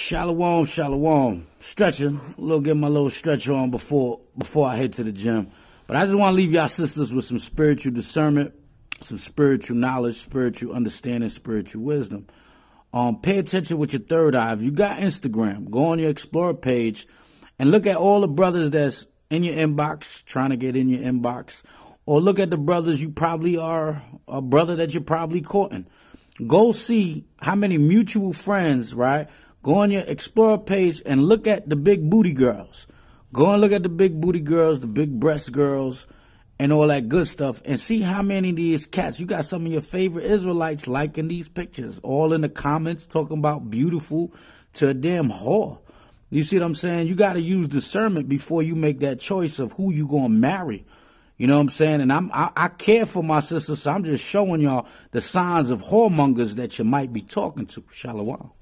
Shalom, shalom. Stretching. Get my little stretcher on before I head to the gym. But I just want to leave y'all sisters with some spiritual discernment, some spiritual knowledge, spiritual understanding, spiritual wisdom. Pay attention with your third eye. If you got Instagram, go on your Explore page and look at all the brothers that's in your inbox, trying to get in your inbox. Or look at the brothers you probably are, a brother that you're probably courting. Go see how many mutual friends, right? Go on your Explore page and look at the big booty girls. Go and look at the big booty girls, the big breast girls, and all that good stuff, and see how many of these cats. You got some of your favorite Israelites liking these pictures, all in the comments talking about beautiful to a damn whore. You see what I'm saying? You got to use discernment before you make that choice of who you going to marry. You know what I'm saying? And I care for my sisters, so I'm just showing y'all the signs of whoremongers that you might be talking to. Shalom.